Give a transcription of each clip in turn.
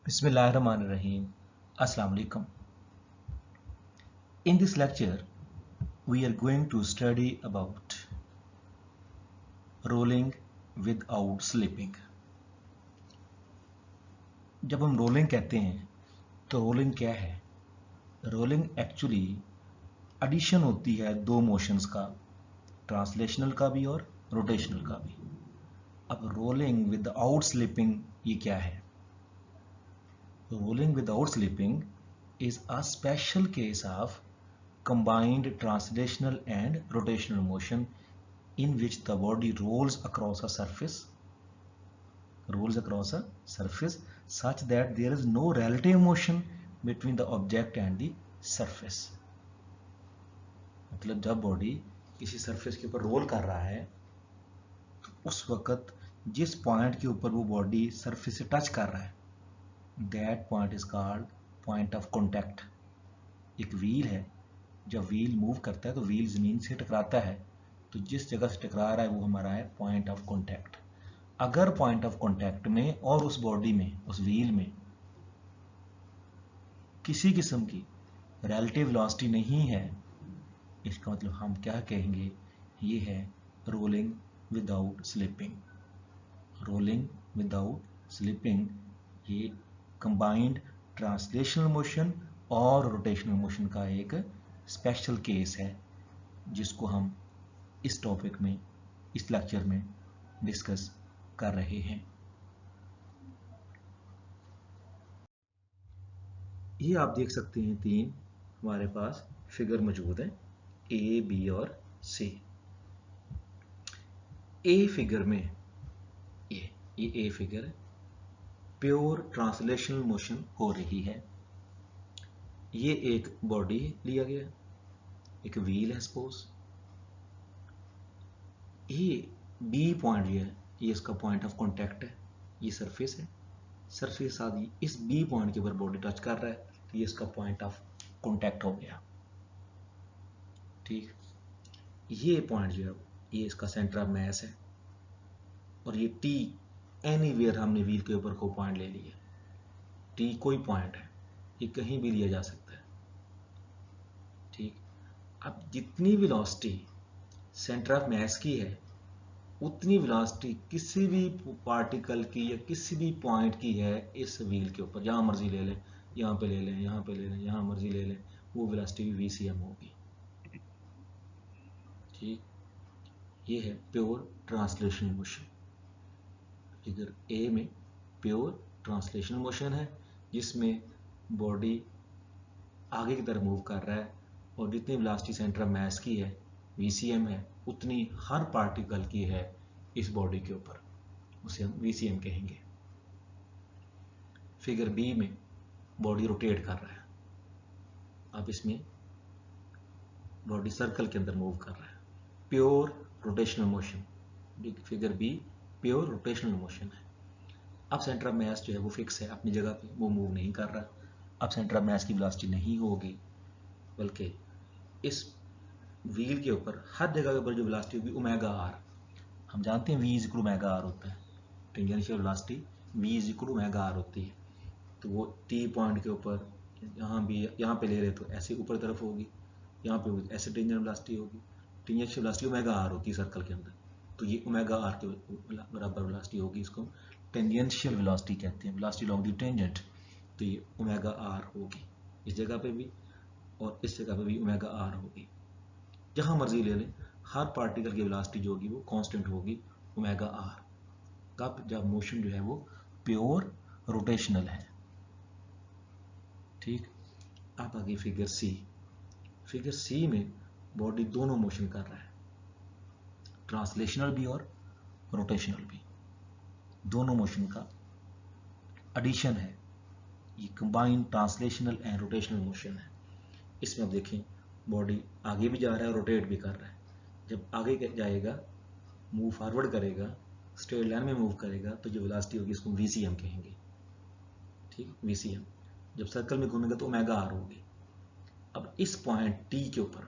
Bismillahirrahmanirrahim. Assalamu alaikum. In this lecture, we are going to study about rolling without slipping. जब हम rolling कहते हैं तो rolling क्या है? रोलिंग एक्चुअली एडिशन होती है दो मोशंस का, ट्रांसलेशनल का भी और रोटेशनल का भी. अब रोलिंग विदाउट स्लिपिंग ये क्या है? Rolling without slipping is a special case of combined translational and rotational motion in which the body rolls across a surface such that there is no relative motion between the object and the surface. मतलब जब body किसी surface के ऊपर role कर रहा है तो उस वक्त जिस पॉइंट के ऊपर वो बॉडी सरफेस से टच कर रहा है that point is called point of contact. एक व्हील है, जब व्हील मूव करता है तो व्हील ज़मीन से टकराता है, तो जिस जगह से टकरा रहा है वो हमारा है पॉइंट ऑफ कॉन्टैक्ट. अगर पॉइंट ऑफ कॉन्टैक्ट में और उस बॉडी में, उस व्हील में किसी किस्म की रिलेटिव वेलोसिटी नहीं है, इसका मतलब हम क्या कहेंगे? ये है rolling without slipping. Rolling without slipping ये कंबाइंड ट्रांसलेशनल मोशन और रोटेशनल मोशन का एक स्पेशल केस है जिसको हम इस टॉपिक में, इस लेक्चर में डिस्कस कर रहे हैं. ये आप देख सकते हैं तीन हमारे पास फिगर मौजूद है, ए, बी और सी. ए फिगर में ये ए फिगर है, प्योर ट्रांसलेशनल मोशन हो रही है. ये एक बॉडी लिया गया, एक व्हील है सपोज. ये बी पॉइंट जो है ये इसका पॉइंट ऑफ कांटेक्ट है, ये सरफेस है, सरफेस साथ इस बी पॉइंट के ऊपर बॉडी टच कर रहा है तो ये इसका पॉइंट ऑफ कांटेक्ट हो गया. ठीक, ये पॉइंट जो है ये इसका सेंटर ऑफ मास है और ये टी एनीवेयर हमने व्हील के ऊपर को पॉइंट ले लिया. टी कोई पॉइंट है, ये कहीं भी लिया जा सकता है. ठीक, अब जितनी वेलोसिटी सेंटर ऑफ मास की है उतनी वेलोसिटी किसी भी पार्टिकल की या किसी भी पॉइंट की है इस व्हील के ऊपर. जहां मर्जी ले लें, यहाँ पे ले लें, यहाँ पे ले लें, यहाँ मर्जी ले लें, वो वेलोसिटी भी VCM होगी. ठीक, ये है pure translational motion. Figure A में प्योर ट्रांसलेशनल मोशन है जिसमें बॉडी आगे की तरफ मूव कर रहा है और जितनी वेलोसिटी सेंटर ऑफ मास की है VCM है उतनी हर पार्टिकल की है इस बॉडी के ऊपर, उसे हम VCM कहेंगे. फिगर बी में बॉडी रोटेट कर रहा है. अब इसमें बॉडी सर्कल के अंदर मूव कर रहा है, pure rotational motion. Figure B pure rotational motion है. अब सेंटर ऑफ मास जो है वो फिक्स है अपनी जगह पे, वो मूव नहीं कर रहा. अब सेंटर ऑफ मास की वेलोसिटी नहीं होगी, बल्कि इस व्हील के ऊपर हर जगह के ऊपर जो वेलोसिटी होगी ओमेगा आर. हम जानते हैं V इक्वल ओमेगा आर होता है, tangential velocity V equal omega R होती है. तो वो टी पॉइंट के ऊपर यहाँ भी, यहाँ पे ले रहे तो ऐसे ऊपर तरफ होगी, यहाँ पे ऐसे टेंजेंशियल वेलोसिटी होगी. टेंजेंशियल वेलोसिटी ओमेगा आर होती है सर्कल के अंदर, तो ये ओमेगा आर के बराबर वेलोसिटी होगी. इसको टेंजेंशियल वेलोसिटी कहते हैं, वेलोसिटी अलोंग द टेंजेंट. तो ये ओमेगा आर होगी इस जगह पे भी और इस जगह पे भी ओमेगा आर होगी. जहां मर्जी ले लें, हर पार्टिकल की वेलोसिटी जो होगी वो कांस्टेंट होगी ओमेगा आर. कब? जब मोशन जो है वो प्योर रोटेशनल है. ठीक, अब आगे फिगर सी. फिगर सी में बॉडी दोनों मोशन कर रहा है, ट्रांसलेशनल भी और रोटेशनल भी. दोनों मोशन का एडिशन है, ये combined translational and rotational motion है. इसमें आप देखें बॉडी आगे भी जा रहा है, रोटेट भी कर रहा है. जब आगे जाएगा, मूव फॉरवर्ड करेगा, स्ट्रेट लाइन में मूव करेगा तो जो वेलोसिटी होगी इसको VCM कहेंगे. ठीक, VCM. जब सर्कल में घूमेगा तो ओमेगा आर होगी. अब इस पॉइंट टी के ऊपर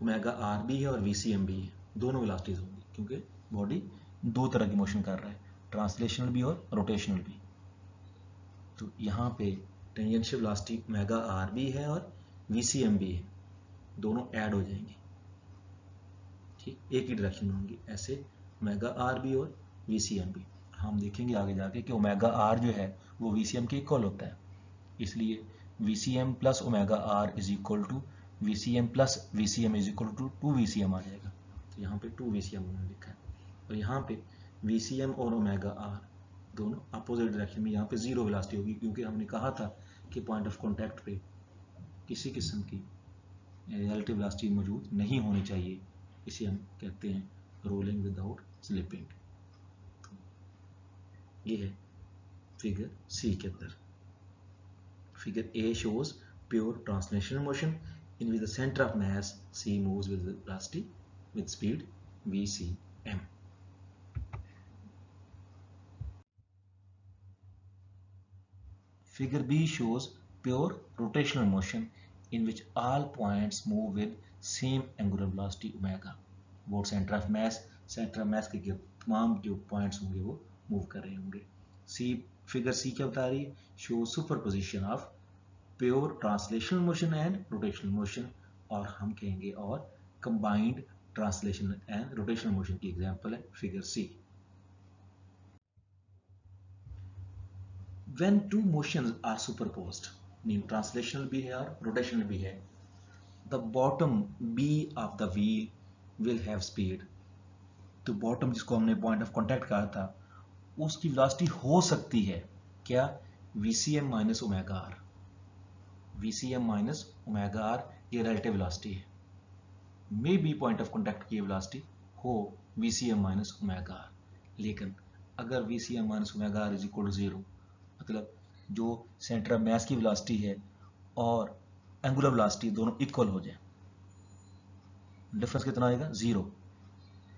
ओमेगा आर भी है और VCM भी है, दोनों वेलोसिटीज होंगी क्योंकि बॉडी दो तरह की मोशन कर रहा है, ट्रांसलेशनल भी और रोटेशनल भी. तो यहाँ पे टेंजेंशियल वेलोसिटी ओमेगा आर भी है और वीसीएम भी है, दोनों ऐड हो जाएंगे, ठीक, एक ही डायरेक्शन में होंगी, ऐसे ओमेगा आर भी और वीसीएम भी। हम देखेंगे आगे जाके कि ओमेगा आर जो है वो वीसीएम के इक्वल होता है, इसलिए VCM plus omega R is equal to VCM plus VCM is equal to 2 VCM आ जाएगा। तो यहाँ पे 2 वीसीएम उन्होंने लिखा है, और यहाँ पे वीसीएम और ओमेगा आर दोनों अपोजिट डायरेक्शन में, यहाँ पे जीरो वेलोसिटी होगी, क्योंकि हमने कहा था कि पॉइंट ऑफ कॉन्टैक्ट पे किसी किस्म की रिलेटिव वेलोसिटी मौजूद नहीं होनी चाहिए, इसे हम कहते हैं रोलिंग विदाउट स्लिपिंग। ये है फिगर सी के अंदर। Figure A shows pure translational motion in which the center of mass c moves with velocity with speed vcm. Figure B shows pure rotational motion in which all points move with same angular velocity omega. वो center of mass के तमाम जो points होंगे वो move कर रहे होंगे। Figure सी क्या बता रही है? shows superposition of pure translational motion and rotational motion, और हम कहेंगे और combined translational and rotational motion की एग्जांपल है figure C. When two motions are superposed, mean translational भी है और रोटेशनल भी है, the bottom B of the wheel will have speed. तो बॉटम जिसको हमने पॉइंट ऑफ कॉन्टैक्ट कहा था, उसकी वेलोसिटी हो सकती है क्या? VCM minus omega R. VCM minus omega R ये रिलेटिव वेलोसिटी है, may be point of contact की वेलोसिटी हो वीसीएम माइनस ओमेगा आर, लेकिन अगर VCM minus omega R is equal to 0, मतलब जो सेंटर ऑफ मास की वेलोसिटी है और एंगुलर वेलोसिटी दोनों इक्वल हो जाए, डिफरेंस कितना आएगा? 0,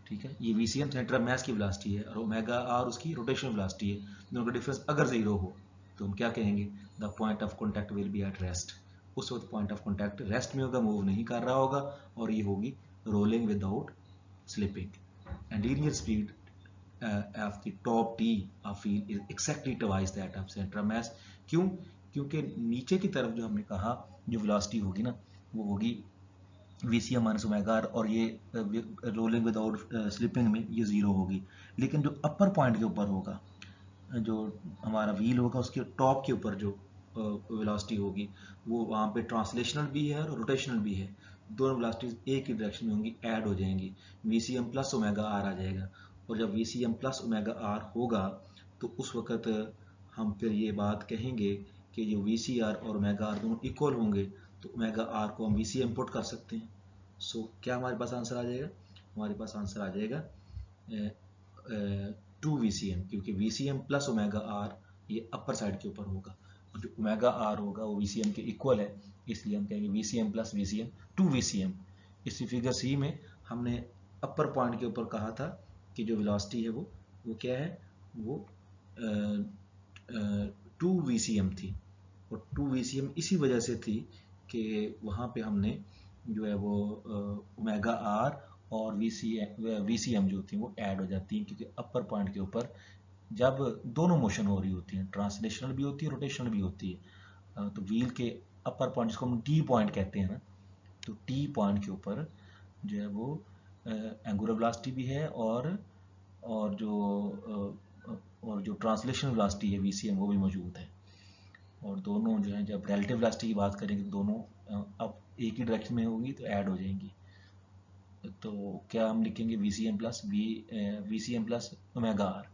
ठीक है। ये वीसीएम सेंटर ऑफ मास की वेलोसिटी है और ओमेगा आर उसकी रोटेशनल वेलोसिटी है, दोनों का डिफरेंस अगर 0 हो तो हम क्या कहेंगे? The point of contact will be at rest. उस वक्त पॉइंट ऑफ कॉन्टैक्ट रेस्ट में होगा, मूव नहीं कर रहा होगा, और ये होगी rolling without slipping, and linear speed of the top T of wheel is exactly twice that of centre of mass. क्यों? क्योंकि नीचे की तरफ जो हमने कहा जो वेलोसिटी होगी ना, वो होगी वीसीएम माइनस ओमेगा आर, और ये रोलिंग विदाउट स्लिपिंग में ये 0 होगी, लेकिन जो अपर पॉइंट के ऊपर होगा, जो हमारा व्हील होगा उसके टॉप के ऊपर जो वेलोसिटी होगी, वो वहाँ पे ट्रांसलेशनल भी है और रोटेशनल भी है, दोनों वेलोसिटीज एक ही डायरेक्शन में होंगी, ऐड हो जाएंगी, वीसीएम प्लस ओमेगा आर आ जाएगा। और जब वीसीएम प्लस ओमेगा आर होगा तो उस वक्त हम फिर ये बात कहेंगे कि जो वीसीआर और ओमेगा आर दोनों इक्वल होंगे, तो ओमेगा आर को हम वीसीएम पुट कर सकते हैं। सो क्या हमारे पास आंसर आ जाएगा? हमारे पास आंसर आ जाएगा 2 वीसीएम, क्योंकि वीसीएम प्लस ओमेगा आर ये अपर साइड के ऊपर होगा, और जो ओमेगा आर होगा वो वीसीएम के इक्वल है, इसलिए हम कहेंगे वीसीएम प्लस वीसीएम 2 वीसीएम। इसी फिगर सी में हमने अपर पॉइंट के ऊपर कहा था कि जो वेलोसिटी है वो क्या है? वो 2 वीसीएम थी, और 2 वीसीएम इसी वजह से थी कि वहाँ पे हमने जो है वो ओमेगा आर और वीसीएम जो थी वो ऐड हो जाती हैं, क्योंकि अपर पॉइंट के ऊपर जब दोनों मोशन हो रही होती हैं, ट्रांसलेशनल भी होती है, रोटेशनल भी होती है, तो व्हील के अपर पॉइंट जिसको हम टी पॉइंट कहते हैं ना, तो टी पॉइंट के ऊपर जो है वो एंगुलर वेलोसिटी भी है, और जो ट्रांसलेशनल वेलोसिटी है वीसीएम वो भी मौजूद है, और दोनों जो है जब रिलेटिव वेलोसिटी की बात करेंगे तो दोनों अब एक ही डायरेक्शन में होगी तो ऐड हो जाएंगी। तो क्या हम लिखेंगे? VCM plus omega R.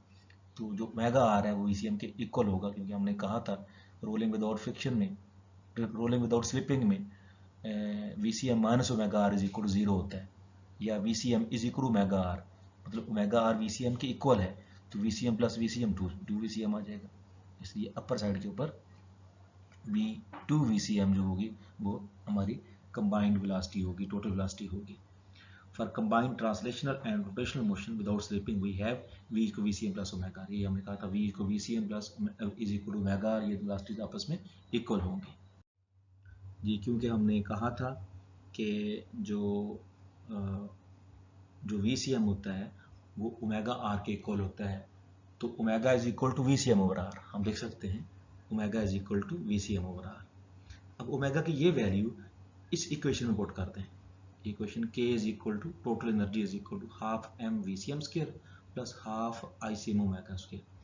तो जो ओमेगा आर है वो वीसीएम के इक्वल होगा, क्योंकि हमने कहा था रोलिंग विदाउट स्लिपिंग में VCM minus omega R is equal to 0 होता है, या VCM is equal to omega R, मतलब ओमेगा आर वीसीएम के इक्वल है, तो वीसीएम प्लस वीसीएम 2 वीसीएम आ जाएगा, इसलिए अपर साइड के ऊपर V2 VCM जो होगी वो हमारी कंबाइंड वेलोसिटी होगी, टोटल वेलोसिटी होगी। For combined translational and rotational motion without slipping we have V को VCM प्लस ओमेगा, ये हमने कहा था V को VCM plus is equal to omega, ये वेलोसिटीज आपस में इक्वल होंगी जी, क्योंकि हमने कहा था कि जो VCM होता है वो ओमेगा आर के इक्वल होता है, तो omega is equal to VCM over R हम लिख सकते हैं omega is equal to VCM over R. अब ओमेगा की ये वैल्यू इस इक्वेशन में पुट करते हैं। Equation K is equal to total energy is equal to half m VCM square plus half ICM omega square.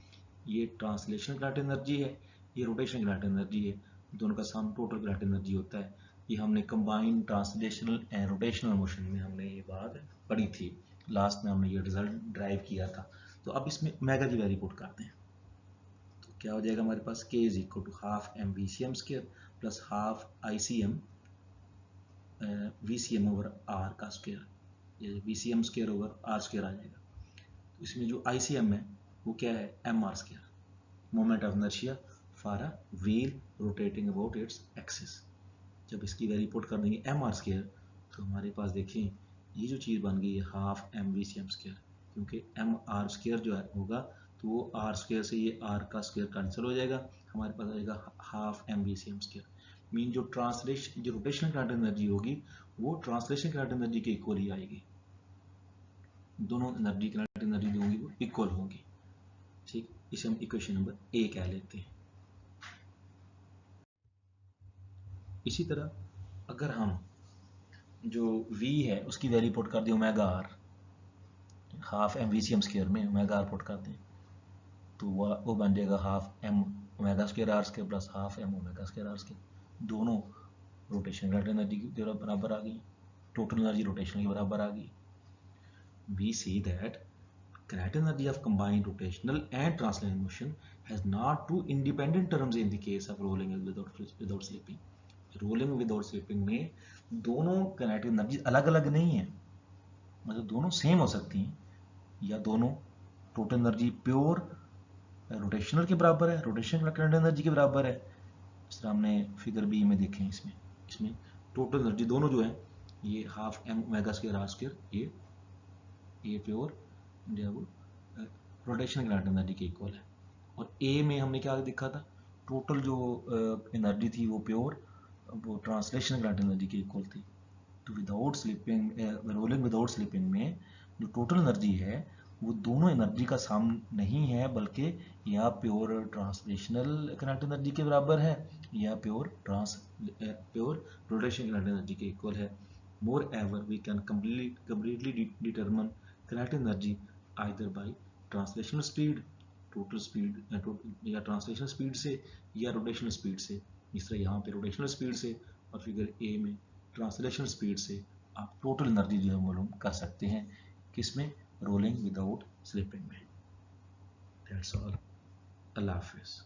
ये ट्रांसलेशनल किनेटिक एनर्जी है, ये रोटेशनल किनेटिक एनर्जी है, दोनों का सम टोटल किनेटिक एनर्जी होता है। ये हमने combined translational and rotational motion में हमने ये बात पढ़ी थी, लास्ट में हमने ये रिजल्ट ड्राइव किया था। तो अब इसमें ओमेगा की वैल्यू पुट करते हैं, तो क्या हो जाएगा हमारे पास K is equal to half m VCM square plus half ICM VCM over R का स्क्वायर, ये VCM square over R square आ जाएगा। तो इसमें जो ICM है वो क्या है, MR square, moment of inertia for a wheel rotating about its axis. जब इसकी वैल्यू पुट कर देंगे MR स्क्वायर, तो हमारे पास देखें ये जो चीज़ बन गई है हाफ m VCM स्क्वायर, क्योंकि MR स्क्वायर जो है होगा तो वो R स्क्वायर से ये R का स्क्वायर कैंसिल हो जाएगा, हमारे पास आएगा half m VCM square. Mean जो रोटेशनल किनेटिक एनर्जी होगी वो ट्रांसलेशन किनेटिक एनर्जी के इक्वल ही आएगी, दोनों एनर्जी किनेटिक एनर्जी जो होंगी वो इक्वल होंगी। ठीक, इसे हम इक्वेशन नंबर A कह लेते हैं। इसी तरह अगर हम जो V है उसकी वैल्यू पुट कर दें omega R, half m VCM square में ओमेगा R पुट कर दें, तो वो बन जाएगा half m omega square R square plus half m omega square R square. दोनों रोटेशन किनेटिक एनर्जी के बराबर आ गई, टोटल एनर्जी रोटेशन के बराबर आ गई। We see that kinetic energy of combined rotational and translational motion has not two independent terms in the case of rolling without slipping. Rolling without slipping में दोनों kinetic energy अलग अलग नहीं है, मतलब दोनों सेम हो सकती हैं, या दोनों टोटल एनर्जी प्योर रोटेशनल के बराबर है, रोटेशनल किनेटिक एनर्जी के बराबर है। इस तरह हमने फिगर बी में देखें, इसमें टोटल एनर्जी दोनों जो है ये half m omega square R square ये प्योर जो है वो रोटेशनल किनेटिक एनर्जी के इक्वल है। और ए में हमने क्या देखा था, टोटल जो एनर्जी थी वो प्योर वो ट्रांसलेशनल किनेटिक एनर्जी के इक्वल थी। तो without slipping, rolling without slipping में जो टोटल एनर्जी है वो दोनों एनर्जी का सम नहीं है, बल्कि या प्योर ट्रांसलेशनल किनेटिक एनर्जी के बराबर है या प्योर रोटेशनल किनेटिक एनर्जी के इक्वल है। Moreover, we can completely determine kinetic energy either by translational speed, total speed या ट्रांसलेशनल स्पीड से या रोटेशनल स्पीड से। जिस तरह यहाँ पे रोटेशनल स्पीड से और फिगर ए में ट्रांसलेशनल स्पीड से आप टोटल एनर्जी जो है मालूम कर सकते हैं, किसमें, रोलिंग विदाउट स्लिपिंग में। दैट्स ऑल, अल्लाह हाफिज़।